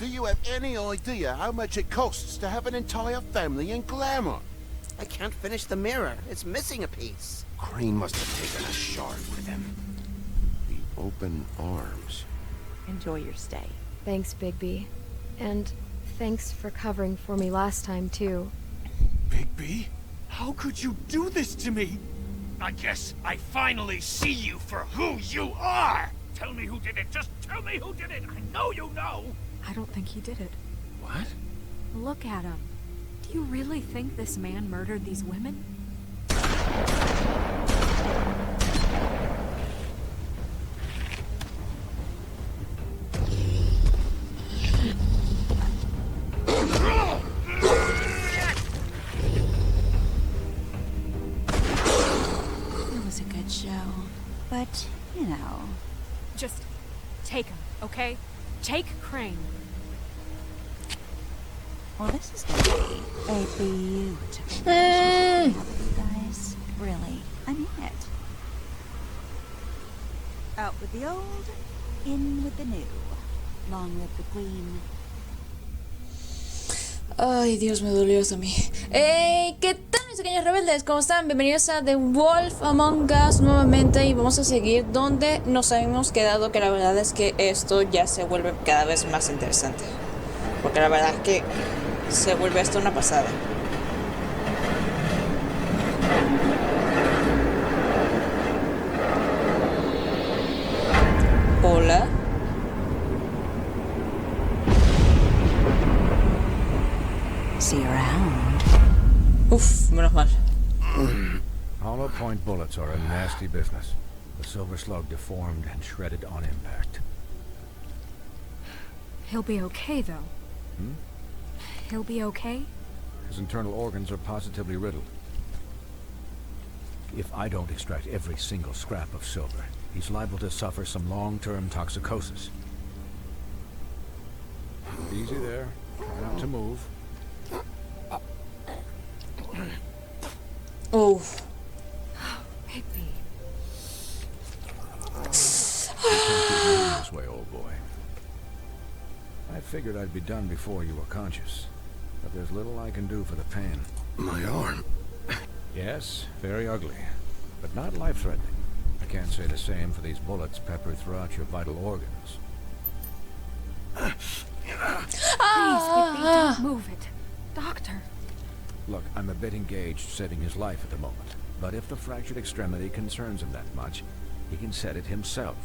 Do you have any idea how much it costs to have an entire family in glamour? I can't finish the mirror. It's missing a piece. Crane must have taken a shard with him. The open arms. Enjoy your stay. Thanks, Bigby. And thanks for covering for me last time, too. Bigby? How could you do this to me? I guess I finally see you for who you are! Tell me who did it! Just tell me who did it! I know you know! I don't think he did it. What? Look at him. Do you really think this man murdered these women? It was a good show. But, you know... Just take him, okay? Take Crane. Well, this is gonna be a beautiful relationship, you guys. Really, I mean it. Out with the old, in with the new. Long live the queen. Ay, Dios, me dolió eso a mí. ¿Qué tal, mis pequeños rebeldes? ¿Cómo están? Bienvenidos a The Wolf Among Us nuevamente. Y vamos a seguir donde nos habíamos quedado. Que la verdad es que esto ya se vuelve cada vez más interesante. Porque la verdad es que se vuelve esto una pasada. Hola. See you around. Uf, menos mal. Hollow point bullets are a nasty business. The silver slug deformed and shredded on impact. He'll be okay, though. Hmm? He'll be okay? His internal organs are positively riddled. If I don't extract every single scrap of silver, he's liable to suffer some long-term toxicosis. Easy there. Try not to move. Oh. Bigby. This way, old boy. I figured I'd be done before you were conscious, but there's little I can do for the pain. My arm. Yes, very ugly, but not life-threatening. I can't say the same for these bullets peppered throughout your vital organs. Please, Bigby, don't move it. Doctor. Look, I'm a bit engaged saving his life at the moment, but if the fractured extremity concerns him that much, he can set it himself.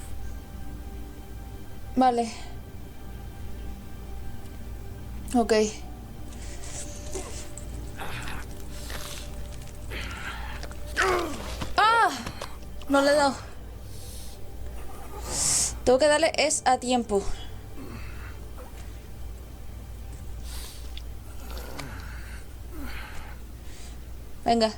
Vale. Ok. ¡Ah! No le he dado. Tengo que darle es a tiempo. Venga.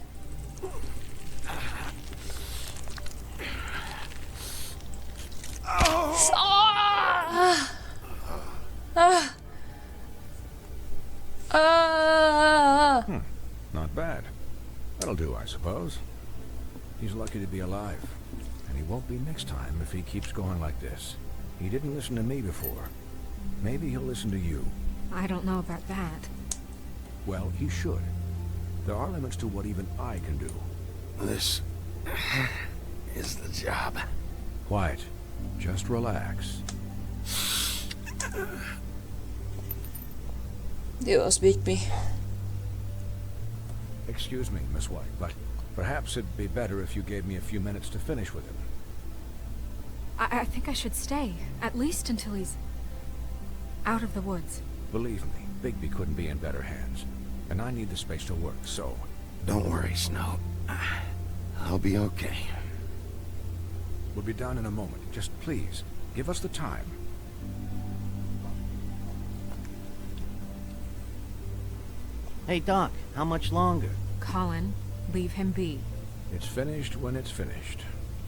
Not bad. That'll do, I suppose. He's lucky to be alive. And he won't be next time if he keeps going like this. He didn't listen to me before. Maybe he'll listen to you. I don't know about that. Well, he should. There are limits to what even I can do. This is the job. Quiet. Just relax. Dios, Bigby. Excuse me, Miss White, but perhaps it'd be better if you gave me a few minutes to finish with him. I think I should stay, at least until he's out of the woods. Believe me, Bigby couldn't be in better hands. And I need the space to work, so... Don't worry, Snow. I'll be okay. We'll be done in a moment. Just please, give us the time. Hey, Doc, how much longer? Colin, leave him be. It's finished when it's finished.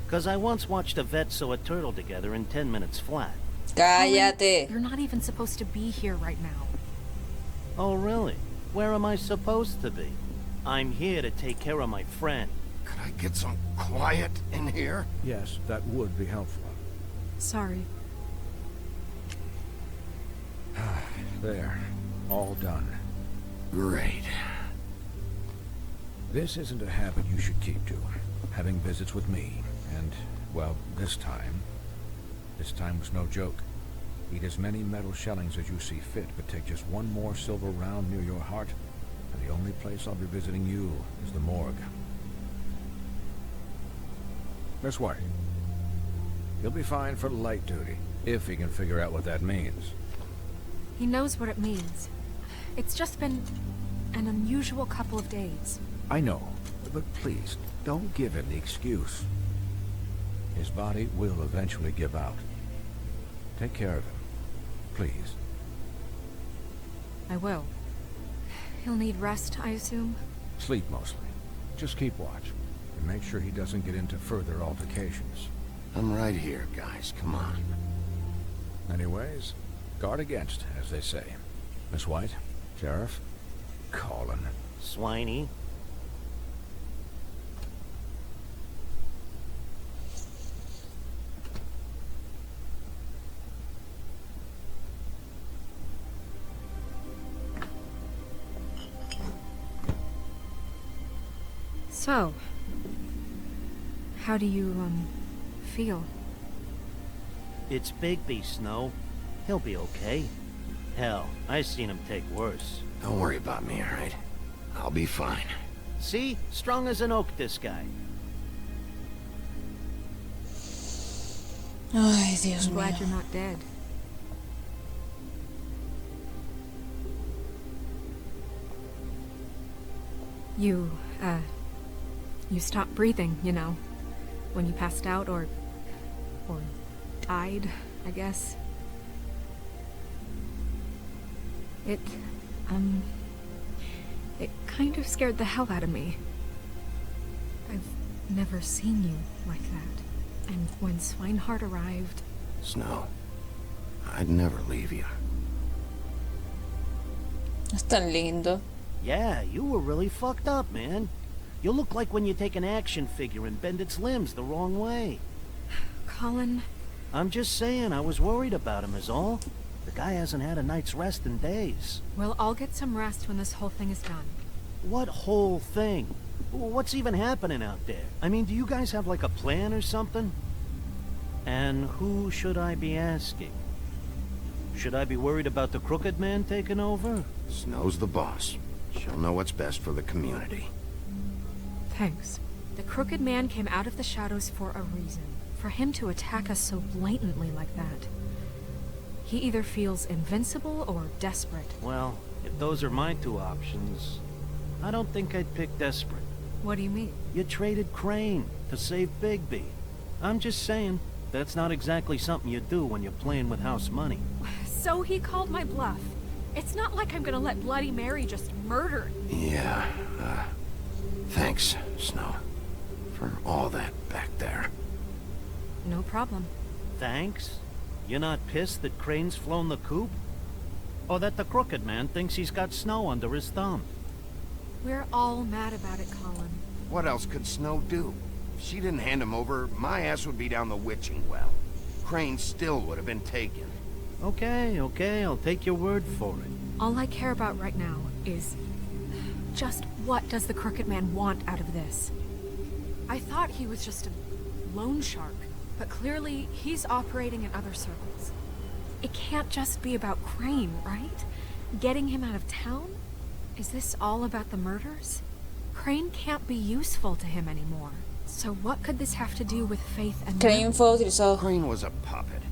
'Cause I once watched a vet sew a turtle together in 10 minutes flat. Cállate. You're not even supposed to be here right now. Oh, really? Where am I supposed to be? I'm here to take care of my friend. Could I get some quiet in here? Yes, that would be helpful. Sorry. There. All done. Great. This isn't a habit you should keep to. Having visits with me. And, well, this time was no joke. Eat as many metal shellings as you see fit, but take just one more silver round near your heart, and the only place I'll be visiting you is the morgue. Miss White. He'll be fine for light duty, if he can figure out what that means. He knows what it means. It's just been an unusual couple of days. I know, but please, don't give him the excuse. His body will eventually give out. Take care of him, please. I will. He'll need rest, I assume? Sleep mostly. Just keep watch, and make sure he doesn't get into further altercations. I'm right here, guys. Come on. Anyways, guard against, as they say. Miss White, Sheriff, Colin. Swiney. So, how do you, feel? It's Bigby, Snow. He'll be okay. Hell, I seen him take worse. Don't worry about me, all right? I'll be fine. See? Strong as an oak, this guy. Ay, Dios I'm glad mío. you're not dead. You stopped breathing, you know, when you passed out or died, I guess. It kind of scared the hell out of me. I've never seen you like that. And when Swinehart arrived... Snow, I'd never leave you. Es tan lindo. Yeah, you were really fucked up, man. You look like when you take an action figure and bend its limbs the wrong way. Colin... I'm just saying, I was worried about him is all. The guy hasn't had a night's rest in days. Well, I'll get some rest when this whole thing is done. What whole thing? What's even happening out there? I mean, do you guys have like a plan or something? And who should I be asking? Should I be worried about the crooked man taking over? Snow's the boss. She'll know what's best for the community. Thanks. The crooked man came out of the shadows for a reason. For him to attack us so blatantly like that. He either feels invincible or desperate. Well, if those are my two options, I don't think I'd pick desperate. What do you mean? You traded Crane to save Bigby. I'm just saying, that's not exactly something you do when you're playing with house money. So he called my bluff. It's not like I'm gonna let Bloody Mary just murder. Yeah, thanks, Snow, for all that back there. No problem. Thanks? You're not pissed that Crane's flown the coop? Or that the crooked man thinks he's got Snow under his thumb? We're all mad about it, Colin. What else could Snow do? If she didn't hand him over, my ass would be down the witching well. Crane still would have been taken. Okay, I'll take your word for it. All I care about right now is... just what does the crooked man want out of this? I thought he was just a loan shark, but clearly he's operating in other circles. It can't just be about Crane, right? Getting him out of town? Is this all about the murders? Crane can't be useful to him anymore. So what could this have to do with Faith and... Crane fue utilizado. Crane was a puppet,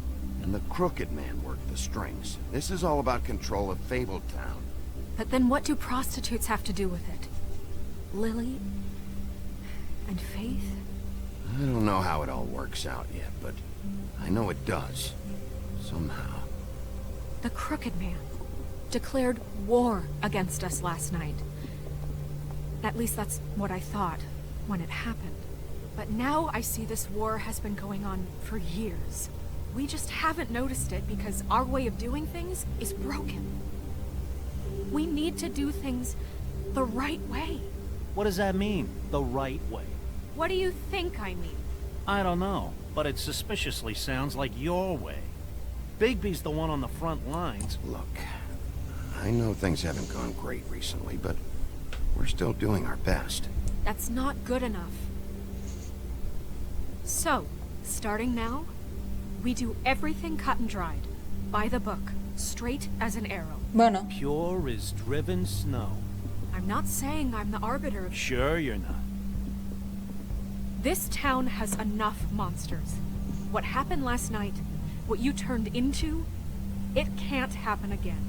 and the crooked man worked the strings. This is all about control of Fabletown. But then what do prostitutes have to do with it? Lily? And Faith? I don't know how it all works out yet, but I know it does. Somehow. The crooked man declared war against us last night. At least that's what I thought when it happened. But now I see this war has been going on for years. We just haven't noticed it because our way of doing things is broken. We need to do things the right way. What does that mean, the right way? What do you think I mean? I don't know, but it suspiciously sounds like your way. Bigby's the one on the front lines. Look, I know things haven't gone great recently, but we're still doing our best. That's not good enough. So, starting now, we do everything cut and dried. By the book. Straight as an arrow. Bueno. Pure as driven snow. I'm not saying I'm the arbiter of... Sure you're not. This town has enough monsters. What happened last night, what you turned into, it can't happen again.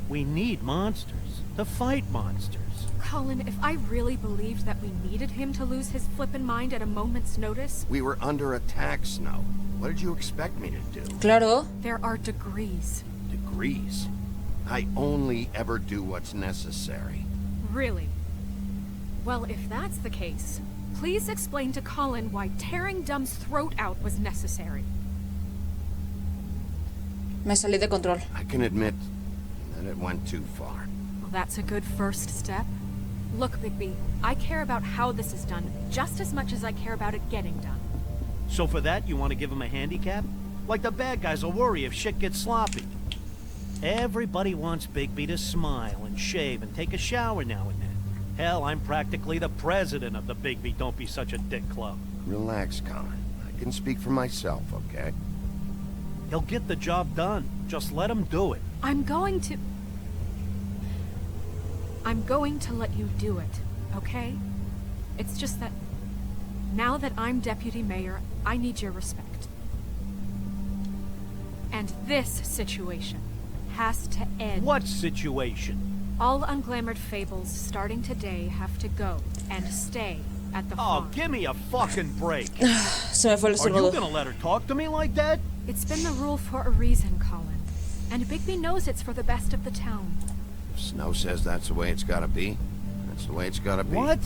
We need monsters. To fight monsters. Colin, if I really believed that we needed him to lose his flippin' mind at a moment's notice... We were under attack, Snow. What did you expect me to do? Claro. There are degrees. Degrees? I only ever do what's necessary. Really? Well, if that's the case, please explain to Colin why tearing Dumb's throat out was necessary. Me salí de control. I can admit that it went too far. Well, that's a good first step. Look, Bigby, I care about how this is done just as much as I care about it getting done. So for that, you want to give him a handicap? Like the bad guys will worry if shit gets sloppy. Everybody wants Bigby to smile and shave and take a shower now and then. Hell, I'm practically the president of the Bigby Don't Be Such a Dick Club. Relax, Colin. I can speak for myself, okay? He'll get the job done. Just let him do it. I'm going to let you do it, okay? It's just that now that I'm deputy mayor, I need your respect. And this situation has to end. What situation? All unglamored fables starting today have to go and stay at the farm. Oh, give me a fucking break. Se me fue el Are you estornudo. gonna let her talk to me like that? It's been the rule for a reason, Colin. And Bigby knows it's for the best of the town. If Snow says that's the way it's gotta be, that's the way it's gotta be. What?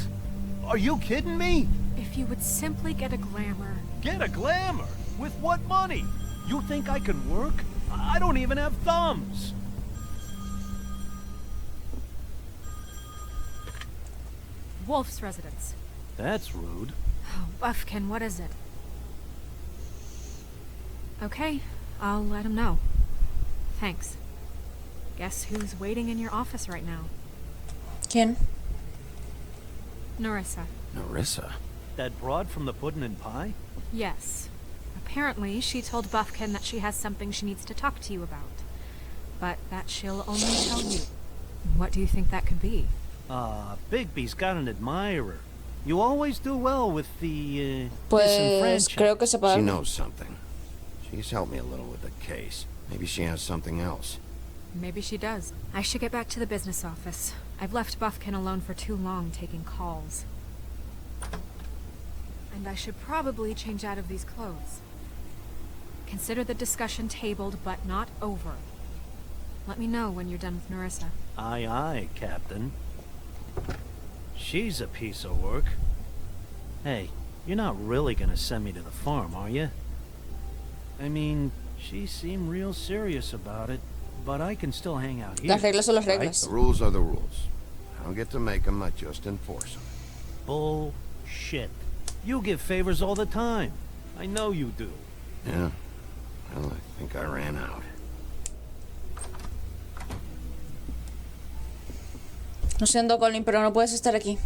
Are you kidding me? If you would simply get a glamour. Get a glamour? With what money? You think I can work? I don't even have thumbs. Wolf's residence. That's rude. Oh, Buffkin, what is it? Okay, I'll let him know. Thanks. Guess who's waiting in your office right now? ¿Quién? Narissa. Narissa? That broad from the puddin' and pie? Yes. Apparently, she told Buffkin that she has something she needs to talk to you about. But that she'll only tell you. What do you think that could be? Bigby's got an admirer. You always do well with the, Pues disenfranchised. creo que sepa She algo. knows something. She's helped me a little with the case. Maybe she has something else. Maybe she does. I should get back to the business office. I've left Buffkin alone for too long taking calls. And I should probably change out of these clothes. Consider the discussion tabled, but not over. Let me know when you're done with Narissa. Aye, aye, Captain. She's a piece of work. Hey, you're not really gonna send me to the farm, are you? I mean, she seemed real serious about it, but I can still hang out here. Las reglas son las right? reglas. The rules are the rules. I don't get to make them, I just enforce them. Bullshit. You give favors all the time. I know you do. Yeah? Well, I think I ran out. Lo siento, Colin, pero no puedes estar aquí.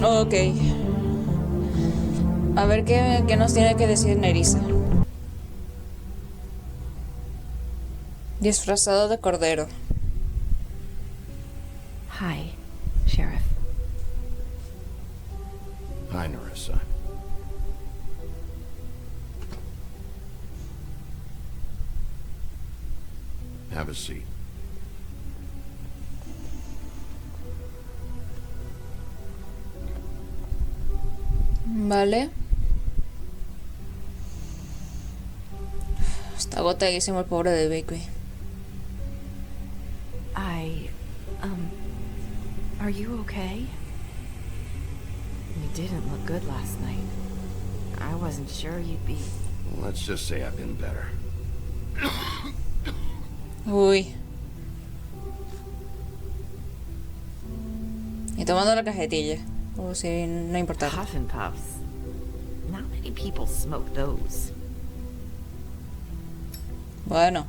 Ok. A ver qué nos tiene que decir Nerissa. Disfrazado de cordero. Hi, Sheriff. Hi, Narissa. Have a seat. Vale. Está agotadísimo el pobre de Bigby. Are you okay? didn't look good last night. I wasn't sure you'd be... Let's just say I've been better. Uy. Y tomando la cajetilla. O si no importa. Puff and puffs. Not many people smoke those. Bueno.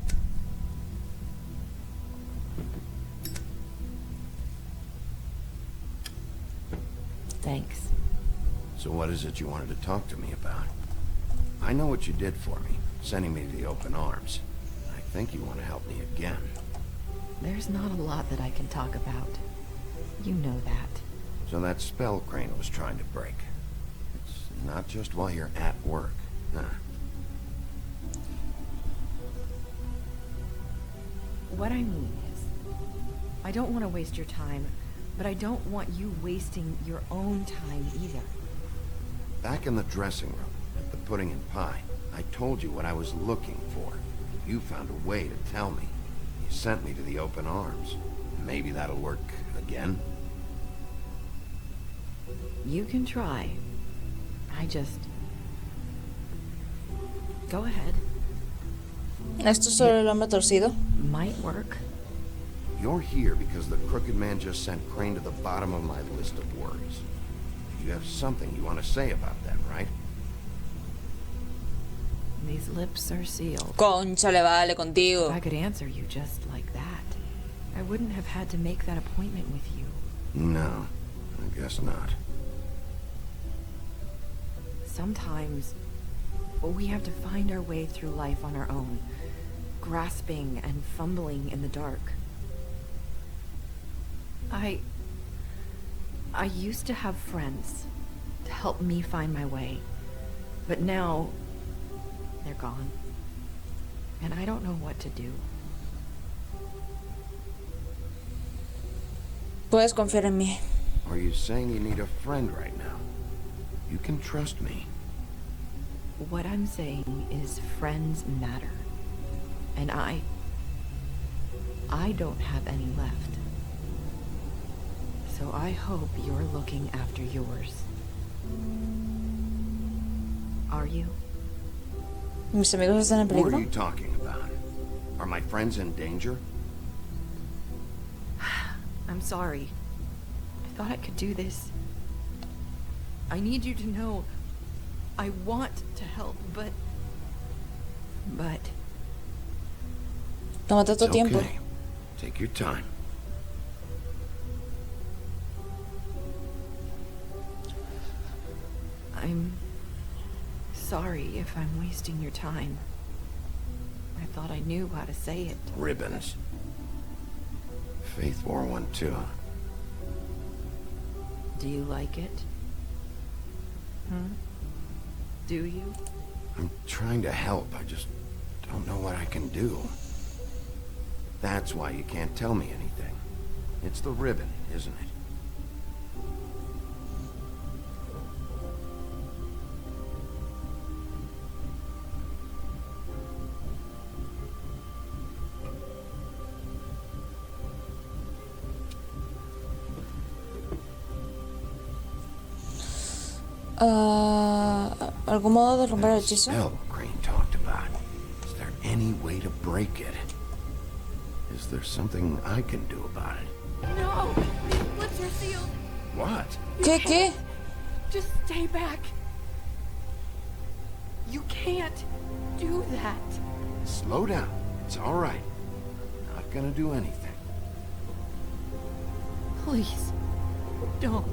Thanks. So what is it you wanted to talk to me about? I know what you did for me, sending me to the open arms. I think you want to help me again. There's not a lot that I can talk about. You know that. So that spell Crane was trying to break. It's not just while you're at work, huh? What I mean is, I don't want to waste your time, but I don't want you wasting your own time either. Back in the dressing room, at the pudding and pie, I told you what I was looking for. You found a way to tell me. You sent me to the open arms. Maybe that'll work again? You can try. I just... Go ahead. Esto sobre el hombre torcido. Might work. You're here because the crooked man just sent Crane to the bottom of my list of worries. You have something you want to say about that, right? These lips are sealed. Conchale, vale, contigo. If I could answer you just like that, I wouldn't have had to make that appointment with you. No, I guess not. Sometimes we have to find our way through life on our own, grasping and fumbling in the dark. I used to have friends to help me find my way, but now they're gone, and I don't know what to do. Puedes confiar en mí. Are you saying you need a friend right now? You can trust me. What I'm saying is friends matter, and I don't have any left. So I hope you're looking after yours. Are you? Mis amigos están en What are peligro. you talking about? Are my friends in danger? I'm sorry. I thought I could do this. I need you to know I want to help, but... Tómate tu It's tiempo. okay. Take your time. I'm sorry if I'm wasting your time. I thought I knew how to say it. Ribbons. Faith wore one too. Do you like it? Do you? I'm trying to help. I just don't know what I can do. That's why you can't tell me anything. It's the ribbon, isn't it? ¿Algún modo de romper el hechizo? Spell Crane talked about. Is there any way to break it? Is there something I can do about it? No! These lips are sealed! What? ¿Qué? Just stay back! You can't do that! Slow down. It's all right. Not gonna do anything. Please, don't.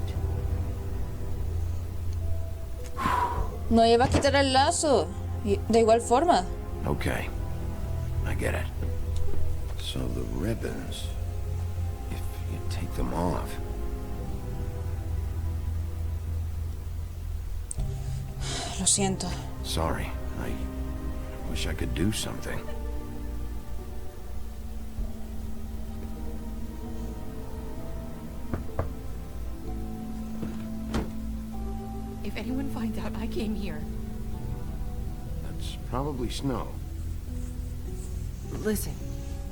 No lleva a quitar el lazo. De igual forma. Okay. I get it. So the ribbons, if you take them off. Lo siento. Sorry. I wish I could do something. If anyone finds out I came here... That's probably snow. Listen,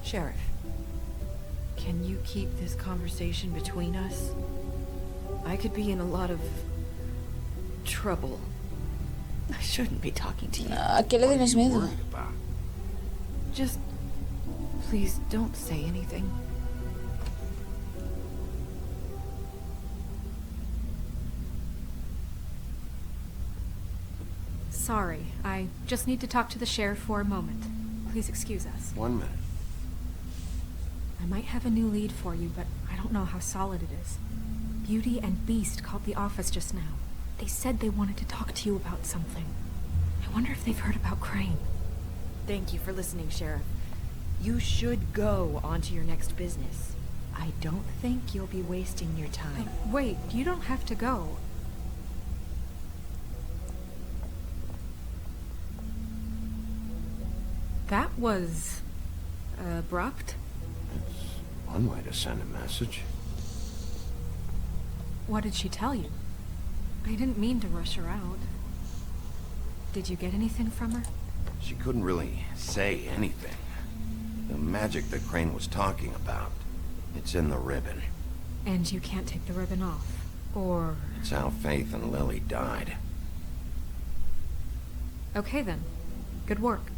Sheriff. Can you keep this conversation between us? I could be in a lot of trouble. I shouldn't be talking to you. ¿A qué le tienes miedo? Worried about? Just please don't say anything. Sorry, I just need to talk to the sheriff for a moment. Please excuse us. 1 minute. I might have a new lead for you, but I don't know how solid it is. Beauty and Beast called the office just now. They said they wanted to talk to you about something. I wonder if they've heard about Crane. Thank you for listening, Sheriff. You should go on to your next business. I don't think you'll be wasting your time. Wait, you don't have to go. That was abrupt. It's one way to send a message. What did she tell you? I didn't mean to rush her out. Did you get anything from her? She couldn't really say anything. The magic that Crane was talking about, it's in the ribbon. And you can't take the ribbon off, or... It's how Faith and Lily died. Okay then. Good work.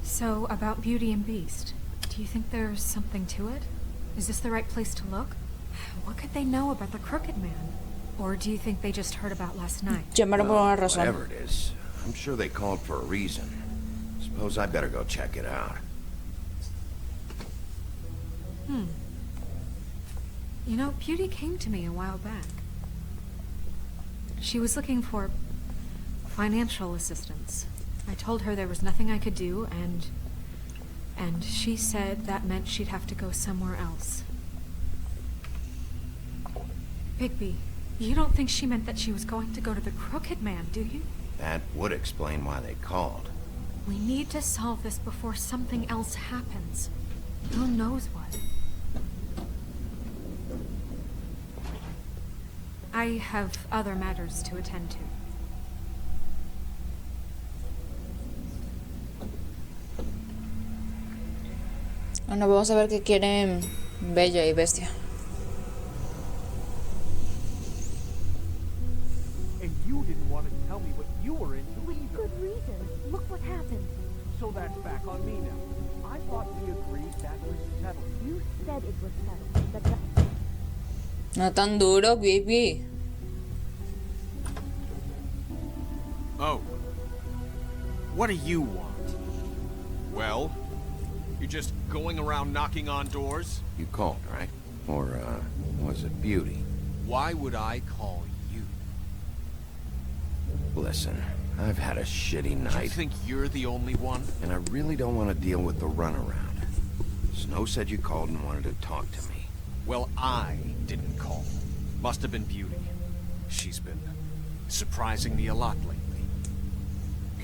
So, about Beauty and Beast, do you think there's something to it? Is this the right place to look? What could they know about the Crooked Man? Or do you think they just heard about last night? Llamaron por una razón. Whatever it is, I'm sure they called for a reason. Suppose I better go check it out. You know, Beauty came to me a while back. She was looking for financial assistance. I told her there was nothing I could do, and she said that meant she'd have to go somewhere else. Bigby, you don't think she meant that she was going to go to the Crooked Man, do you? That would explain why they called. We need to solve this before something else happens. Who knows what? I have other matters to attend to. Bueno, vamos a ver qué quieren Bella y Bestia. And you didn't want to tell me what you were into either. Good reason. Look what happened. So that's back on me now. I thought we agreed that was settled. You said it was settled. But that... No tan duro, baby. Oh. What do you want? Well, you're just going around knocking on doors? You called, right? Or, was it Beauty? Why would I call you? Listen, I've had a shitty You night, think you're the only one? and I really don't want to deal with the runaround. Snow said you called and wanted to talk to me. Well, I didn't call. Must have been Beauty. She's been surprising me a lot lately.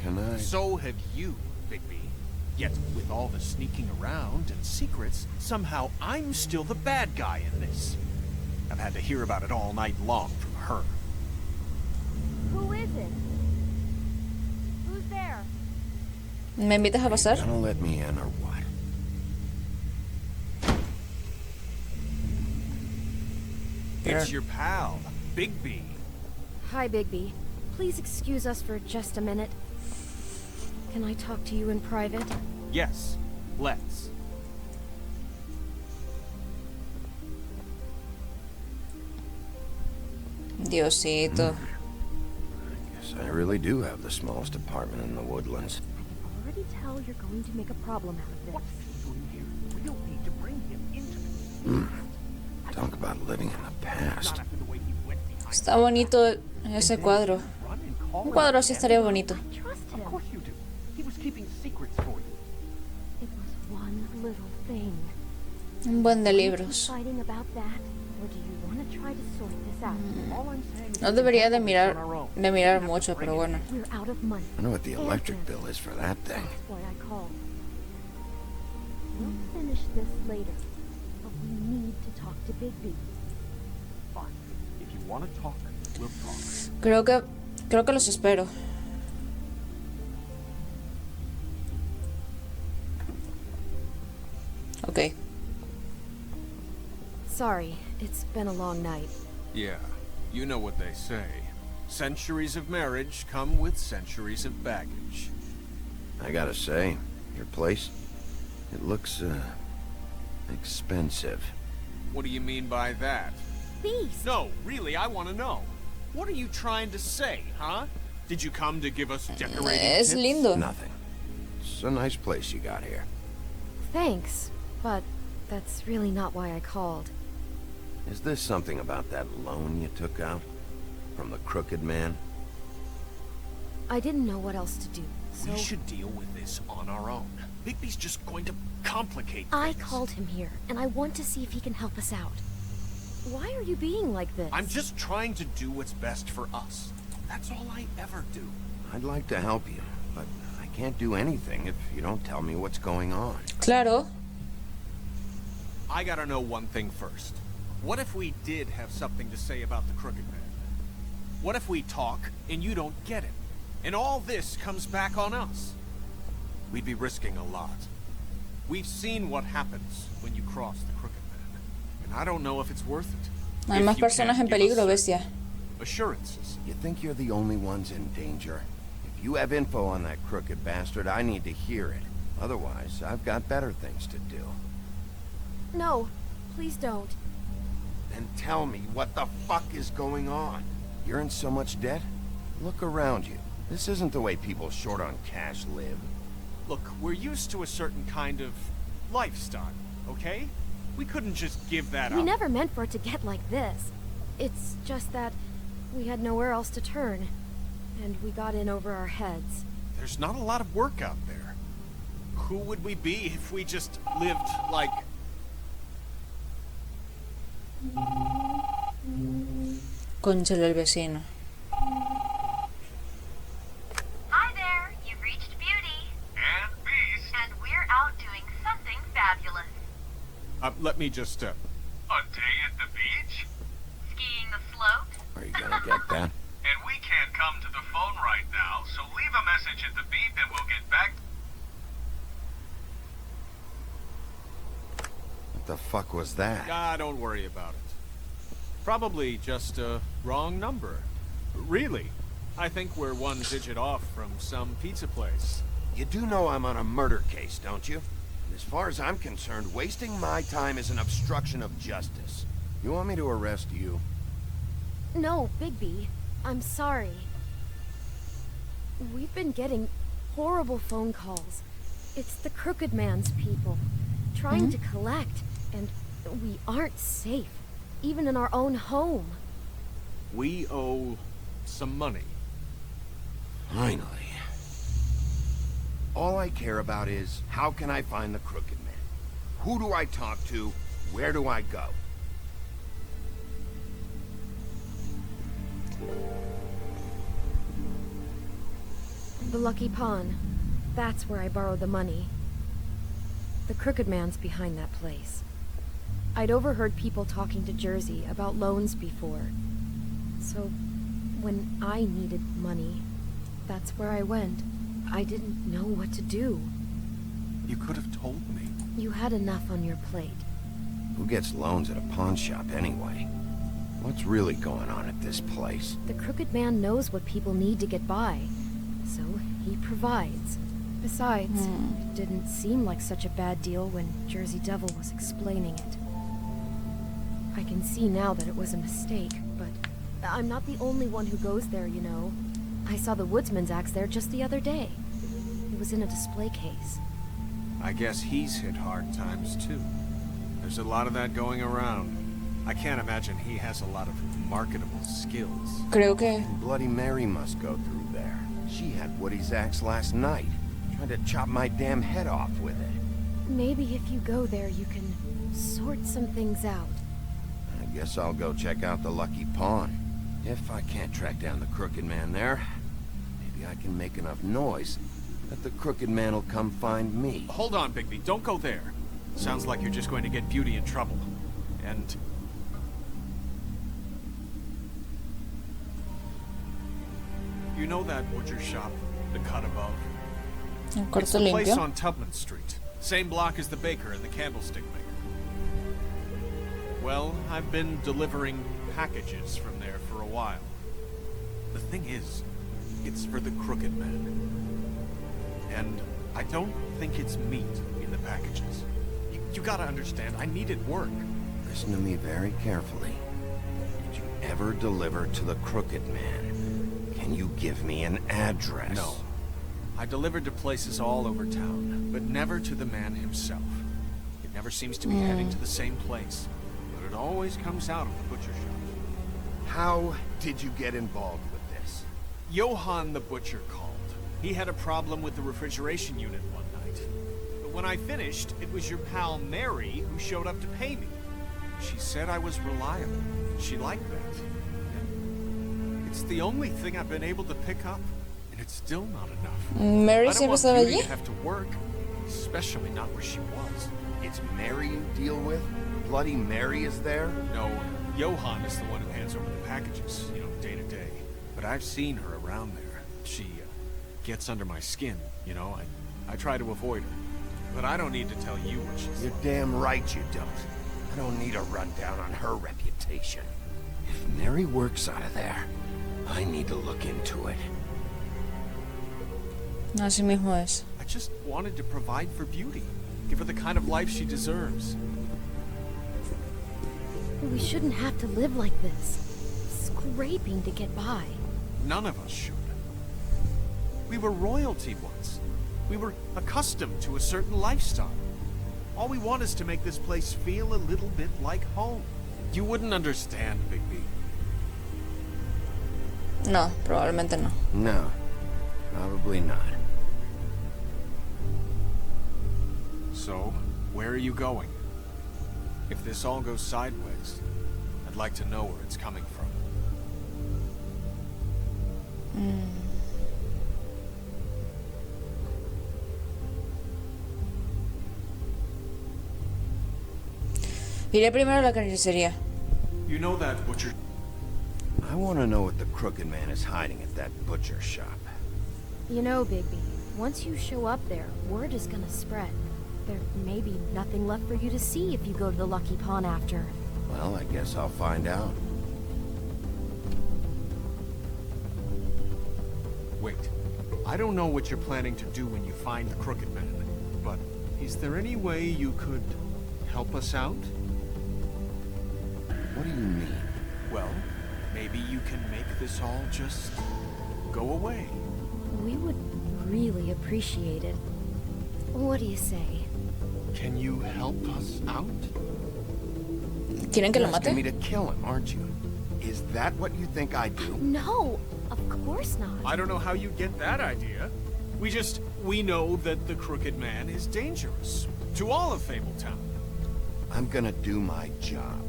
Can I? So have you, Bigby. Yet, with all the sneaking around and secrets, somehow I'm still the bad guy in this. I've had to hear about it all night long from her. Who is it? Who's there? ¿Me invitas a pasar? Gonna let me in or what? It's your pal, Bigby. Hi, Bigby. Please excuse us for just a minute. Can I talk to you in private? Yes, let's. Diosito. Guess I really do have the smallest apartment in the woodlands. I can already tell you're going to make a problem out of this. What's he doing here? We don't need to bring him into this. Talk about living in the past. Not after the way he went behind Está bonito ese cuadro. run and call Un her cuadro así again. estaría bonito. I trust him. Of course you do. He was keeping secrets for you. It was one little thing. Un buen de Are you libros. fighting about that, or do you want to try to sort this out? All I'm saying is No we debería can de handle this on our own. mirar mucho, pero bueno. We're out of money. I know what the And electric this. bill is for that thing. That's why I called. We'll finish this later, but we need to talk to Bigby. Fine. If you want to talk, we'll talk. Creo que los espero. Okay. Sorry, it's been a long night. Yeah. You know what they say. Centuries of marriage come with centuries of baggage. I gotta say, your place, it looks, expensive. What do you mean by that? Beast! No, really, I want to know. What are you trying to say, huh? Did you come to give us decorating Es tips? lindo. Nothing. It's a nice place you got here. Thanks, but that's really not why I called. Is this something about that loan you took out? From the crooked man? I didn't know what else to do, so... We should deal with this on our own. Bigby's just going to complicate I things. called him here, and I want to see if he can help us out. Why are you being like this? I'm just trying to do what's best for us. That's all I ever do. I'd like to help you, but I can't do anything if you don't tell me what's going on. Claro. I gotta know one thing first. What if we did have something to say about the crooked man? What if we talk and you don't get it? And all this comes back on us? We'd be risking a lot. We've seen what happens when you cross the crooked man. And I don't know if it's worth it. Hay If más you personas can't en give us peligro, bestia. assurances. You think you're the only ones in danger? If you have info on that crooked bastard, I need to hear it. Otherwise, I've got better things to do. No, please don't. Then tell me what the fuck is going on. You're in so much debt? Look around you. This isn't the way people short on cash live. Look, we're used to a certain kind of lifestyle, okay? We couldn't just give that We up. never meant for it to get like this. It's just that we had nowhere else to turn, and we got in over our heads. There's not a lot of work out there. Who would we be if we just lived like... Cónchale el vecino. Hi there, you've reached Beauty. And beast. And we're out doing something fabulous. Let me just, A day at the beach? Skiing the slopes? Are you gonna get that? And we can't come to the phone right now, so leave a message at the beep and we'll get back. What the fuck was that? don't worry about it. Probably just a wrong number. Really, I think we're one digit off from some pizza place. You do know I'm on a murder case, don't you? As far as I'm concerned, wasting my time is an obstruction of justice. You want me to arrest you? No, Bigby, I'm sorry. We've been getting horrible phone calls. It's the crooked man's people, trying to collect, and we aren't safe, even in our own home. We owe some money. Finally. All I care about is, how can I find the crooked man? Who do I talk to? Where do I go? The Lucky Pawn. That's where I borrowed the money. The crooked man's behind that place. I'd overheard people talking to Jersey about loans before. So, when I needed money, that's where I went. I didn't know what to do. You could have told me. You had enough on your plate. Who gets loans at a pawn shop anyway? What's really going on at this place? The crooked man knows what people need to get by, so he provides. Besides, it didn't seem like such a bad deal when Jersey Devil was explaining it. I can see now that it was a mistake, but I'm not the only one who goes there, you know. I saw the woodsman's axe there just the other day. It was in a display case. I guess he's hit hard times too. There's a lot of that going around. I can't imagine he has a lot of marketable skills. Creo que... Bloody Mary must go through there. She had Woody's axe last night, trying to chop my damn head off with it. Maybe if you go there, you can sort some things out. I guess I'll go check out the Lucky Pawn. If I can't track down the crooked man there, maybe I can make enough noise that the crooked man will come find me. Hold on, Bigby. Don't go there. Sounds like you're just going to get Beauty in trouble. And... you know that butcher shop, the cut above? El It's corto the place limpio. on Tubman Street. Same block as the baker and the candlestick maker. Well, I've been delivering packages from there for a while. The thing is, it's for the crooked man. And I don't think it's meat in the packages. You gotta understand, I needed work. Listen to me very carefully. Did you ever deliver to the crooked man? Can you give me an address? No. I delivered to places all over town, but never to the man himself. It never seems to be heading to the same place, but it always comes out of the butcher shop. How did you get involved with this? Johann the butcher called. He had a problem with the refrigeration unit one night. But when I finished, it was your pal Mary who showed up to pay me. She said I was reliable. She liked that. And it's the only thing I've been able to pick up, and it's still not enough. Mary I don't siempre want estaba Beauty allí. to have to work, especially not where she was. It's Mary you deal with? Bloody Mary is there? No, Johann is the one who hands over the packages, day to day. But I've seen her around there. She gets under my skin, I try to avoid her. But I don't need to tell you what she's You're like. damn right you don't. I don't need a rundown on her reputation. If Mary works out of there, I need to look into it. Así mismo es. I just wanted to provide for Beauty. Give her the kind of life she deserves. We shouldn't have to live like this. Scraping to get by. None of us should. We were royalty once. We were accustomed to a certain lifestyle. All we want is to make this place feel a little bit like home. You wouldn't understand, Bigby. No, probablemente no. No, probably not. So, where are you going? If this all goes sideways, I'd like to know where it's coming from. Iré primero a la carnicería. You know that butcher... I want to know what the crooked man is hiding at that butcher shop. You know, Bigby, once you show up there, word is gonna spread. There may be nothing left for you to see if you go to the Lucky Pawn after. Well, I guess I'll find out. Wait. I don't know what you're planning to do when you find the crooked man, but is there any way you could help us out? What do you mean? Well, maybe you can make this all just go away. We would really appreciate it. What do you say? Can you help us out? ¿Quieren que lo You're asking me mate? to kill him, aren't you? Is that what you think I do? No, of course not. I don't know how you get that idea. We know that the crooked man is dangerous to all of Fabletown. I'm gonna do my job.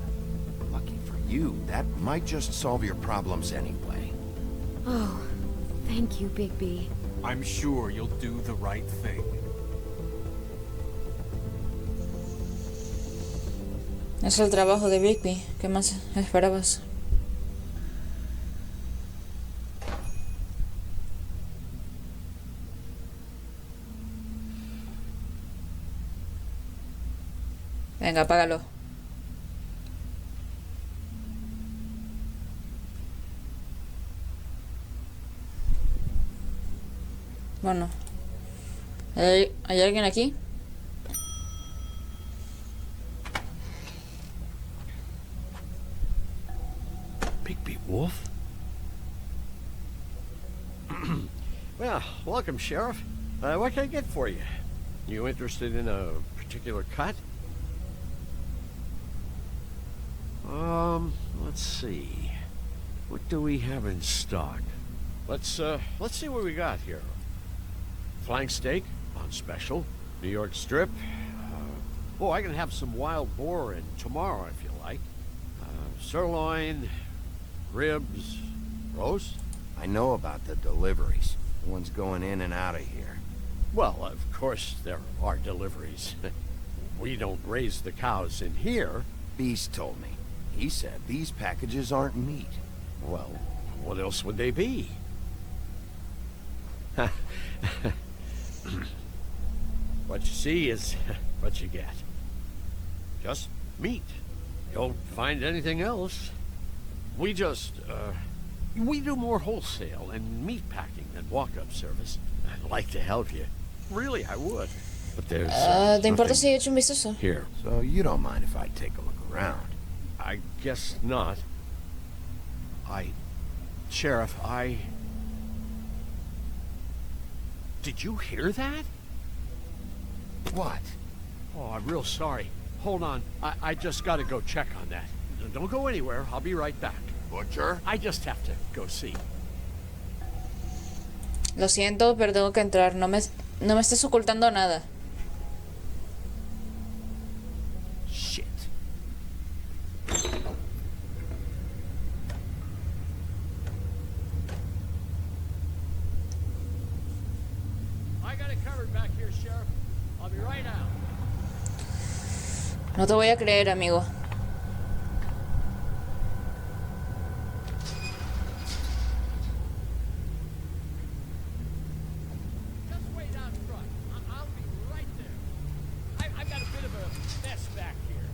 Lucky for you, that might just solve your problems anyway. Oh, thank you, Bigby. I'm sure you'll do the right thing. Es el trabajo de Bigby. ¿Qué más esperabas? Venga, apágalo. Bueno. ¿Hay alguien aquí? Bigby Wolf? Well, welcome, Sheriff. What can I get for you? You interested in a particular cut? Let's see. What do we have in stock? Let's see what we got here. Flank steak on special. New York strip. I can have some wild boar in tomorrow if you like. Sirloin, ribs, roast. I know about the deliveries. The ones going in and out of here. Well, of course there are deliveries. We don't raise the cows in here. Beast told me. He said these packages aren't meat. Well, what else would they be? What you see is what you get. Just meat. You don't find anything else. We just, we do more wholesale and meat packing than walk-up service. I'd like to help you. Really, I would. But there's, ¿Te importa si he hecho un vistazo? here. So you don't mind if I take a look around? I guess not. Sheriff, Did you hear that? What? Oh, I'm real sorry. Hold on. I just gotta go check on that. Don't go anywhere. I'll be right back. Butcher? I just have to go see. Lo siento, pero tengo que entrar. No me estés ocultando nada. Shit. I got it covered back here, Sheriff. I'll be right out. No te voy a creer, amigo. Just wait out front. I'll be right there. I got a bit of a mess back here.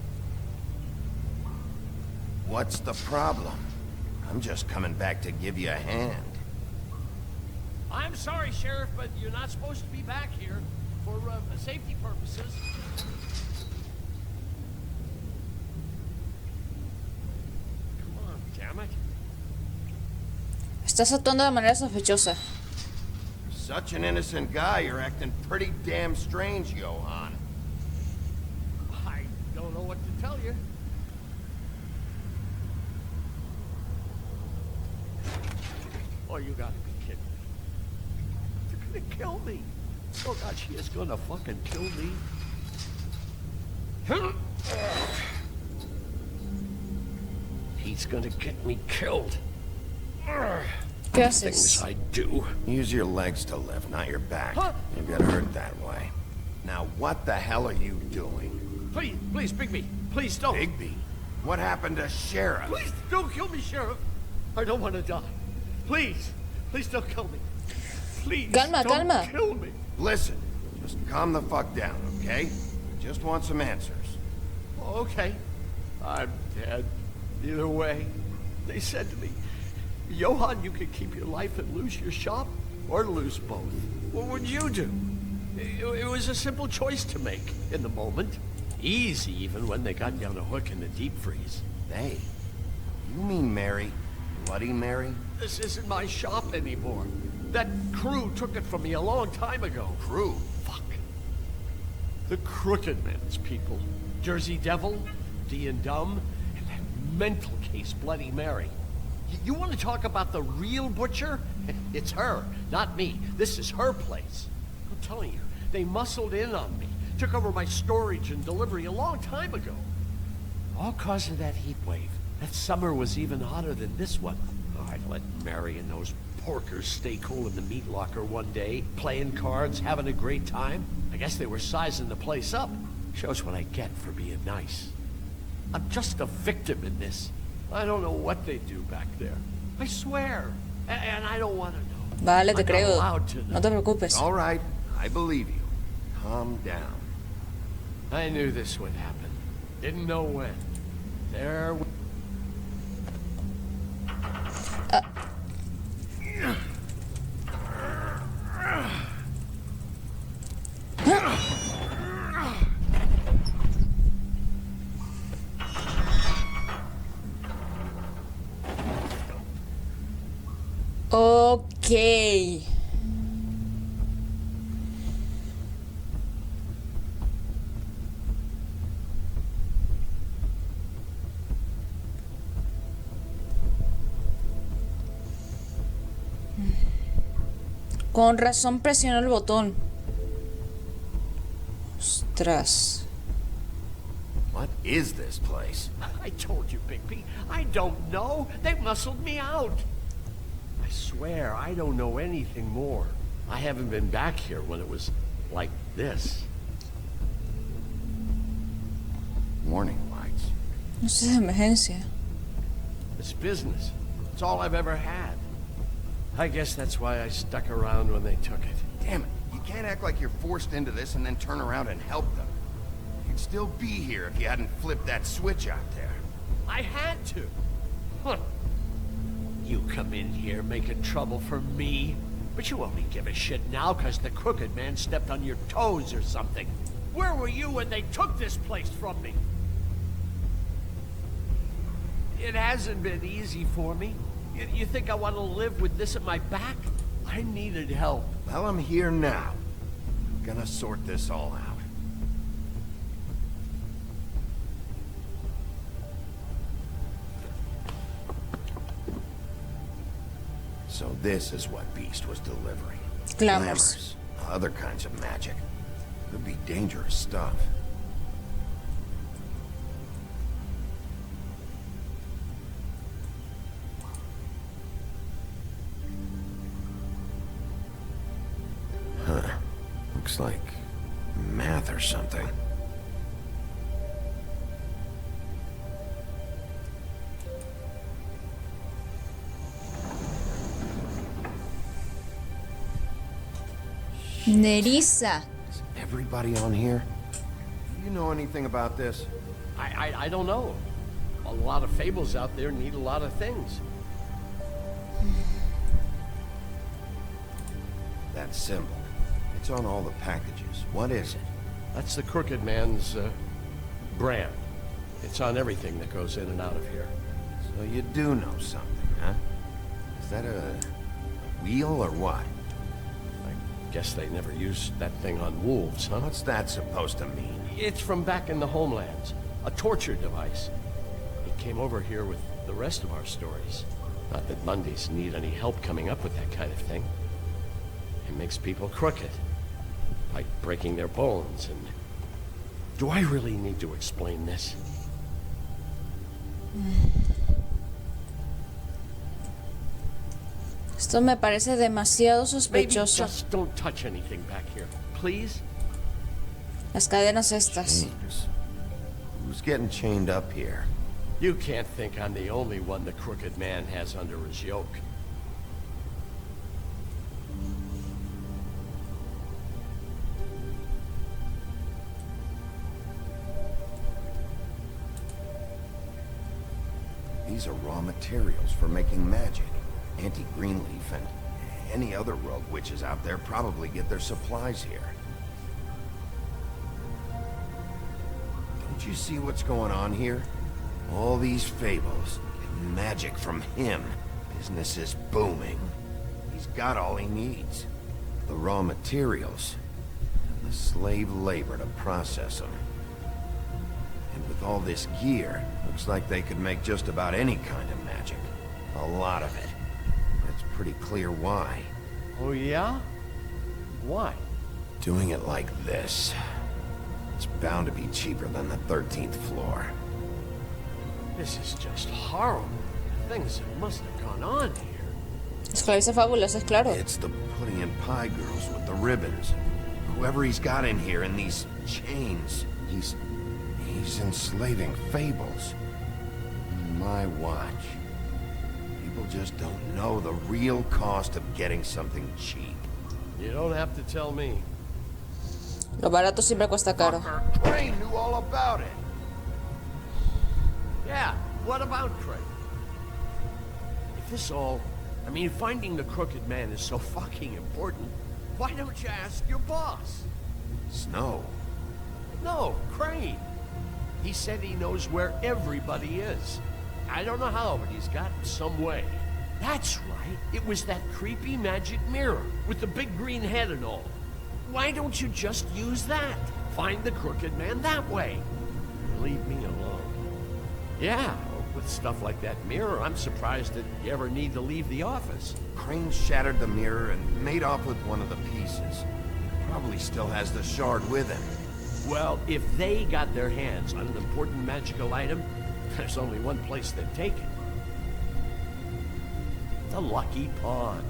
What's the problem? I'm just coming back to give you a hand. I'm sorry, Sheriff, but you're not supposed to be back here for safety purposes. Come on, damn it. Estás actuando de manera sospechosa. Such an innocent guy, you're acting pretty damn strange, Johann. I don't know what to tell you. Oh, you gotta be kidding me. They're gonna kill me. Oh, God, she is gonna fucking kill me. He's gonna get me killed. ¿Qué haces? Things I do. Use your legs to lift, not your back. Huh? You'll get hurt that way. Now, what the hell are you doing? Please, please, Bigby. Please don't. Bigby? What happened to Sheriff? Please don't kill me, Sheriff. I don't want to die. Please, please don't kill me. Please Calma, don't calma. kill me. Listen, just calm the fuck down, okay? I just want some answers. Okay, I'm dead. Either way, they said to me, Johann, you could keep your life and lose your shop, or lose both. What would you do? It was a simple choice to make in the moment. Easy, even when they got you on a hook in the deep freeze. They? You mean Mary? Bloody Mary? This isn't my shop anymore. That crew took it from me a long time ago. Crew? Fuck. The Crooked Man's people. Jersey Devil, D and Dumb, and that mental case Bloody Mary. You want to talk about the real butcher? It's her, not me. This is her place. I'm telling you, they muscled in on me. Took over my storage and delivery a long time ago. All cause of that heat wave. That summer was even hotter than this one. Oh, I let Mary and those porkers stay cool in the meat locker one day, playing cards, having a great time. I guess they were sizing the place up. Shows what I get for being nice. I'm just a victim in this. I don't know what they do back there. I swear. And I don't want to know. Vale, te I'm not creo. allowed to know. No te preocupes. All right, I believe you. Calm down. I knew this would happen. Didn't know when. There we... Ok. Con razón presionó el botón. Ostras. What is this place? I told you, Bigby. I don't know. They muscled me out. I swear, I don't know anything more. I haven't been back here when it was like this. Warning lights. Luces de emergencia. It's business. It's all I've ever had. I guess that's why I stuck around when they took it. Damn it, you can't act like you're forced into this and then turn around and help them. You'd still be here if you hadn't flipped that switch out there. I had to. Huh. You come in here making trouble for me, but you only give a shit now because the crooked man stepped on your toes or something. Where were you when they took this place from me? It hasn't been easy for me. You think I want to live with this at my back? I needed help. Well, I'm here now. I'm gonna sort this all out. So this is what Beast was delivering. Glamours. Other kinds of magic. Could be dangerous stuff. Huh. Looks like math or something. Nerissa. Is everybody on here? Do you know anything about this? I don't know. A lot of fables out there need a lot of things. That symbol. It's on all the packages. What is it? That's the crooked man's brand. It's on everything that goes in and out of here. So you do know something, huh? Is that a wheel or what? Guess they never used that thing on wolves, huh? What's that supposed to mean? It's from back in the homelands. A torture device. It came over here with the rest of our stories. Not that Mondays need any help coming up with that kind of thing. It makes people crooked. Like breaking their bones and... Do I really need to explain this? Esto me parece demasiado Maybe sospechoso. just don't touch anything back here, please. Las cadenas estas. Chains. Who's getting chained up here? You can't think I'm the only one the crooked man has under his yoke. These are raw materials for making magic. Auntie Greenleaf and any other rogue witches out there probably get their supplies here. Don't you see what's going on here? All these fables get magic from him. Business is booming. He's got all he needs. The raw materials and the slave labor to process them. And with all this gear, looks like they could make just about any kind of magic. A lot of it. It's pretty clear why. Oh yeah? Why? Doing it like this. It's bound to be cheaper than the 13th floor. This is just horrible. Things that must have gone on here. Esclavista fabulosa, claro. It's the pudding and pie girls with the ribbons. Whoever he's got in here in these chains, he's enslaving fables. My watch. People just don't know the real cost of getting something cheap. You don't have to tell me. Lo barato siempre cuesta caro. Crane knew all about it. Yeah, what about Craig? If this all... I mean, finding the crooked man is so fucking important, why don't you ask your boss? Snow. No, Crane. He said he knows where everybody is. I don't know how, but he's got some way. That's right. It was that creepy magic mirror with the big green head and all. Why don't you just use that? Find the crooked man that way. Leave me alone. Yeah, with stuff like that mirror, I'm surprised that you ever need to leave the office. Crane shattered the mirror and made off with one of the pieces. Probably still has the shard with him. Well, if they got their hands on an important magical item, there's only one place they'd take it. The Lucky Pawn.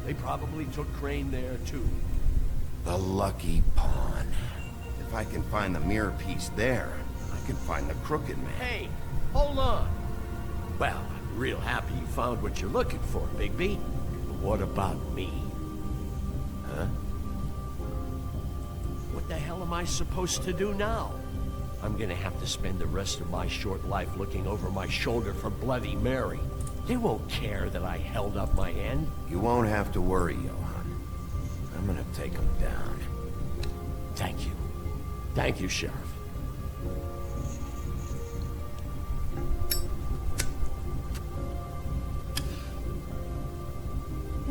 They probably took Crane there, too. The Lucky Pawn. If I can find the mirror piece there, I can find the crooked man. Hey, hold on. Well, I'm real happy you found what you're looking for, Bigby. What about me? Huh? What the hell am I supposed to do now? I'm gonna have to spend the rest of my short life looking over my shoulder for Bloody Mary. They won't care that I held up my end. You won't have to worry, Johan. I'm gonna take them down. Thank you. Thank you, Sheriff.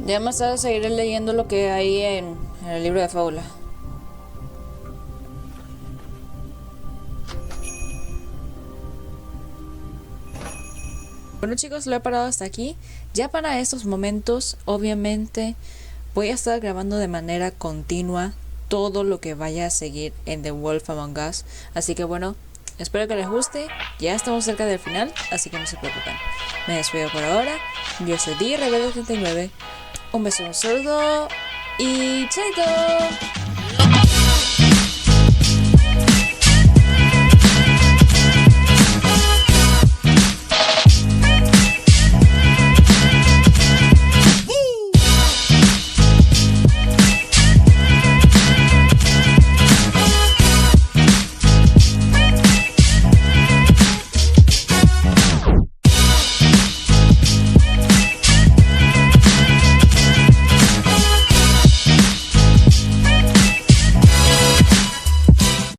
Ya más tarde seguiré leyendo lo que hay en el libro de fábula. Bueno chicos, lo he parado hasta aquí. Ya para estos momentos, obviamente, voy a estar grabando de manera continua todo lo que vaya a seguir en The Wolf Among Us. Así que bueno, espero que les guste. Ya estamos cerca del final, así que no se preocupen. Me despido por ahora. Yo soy DJREBELDE39. Un beso, un saludo y chaito.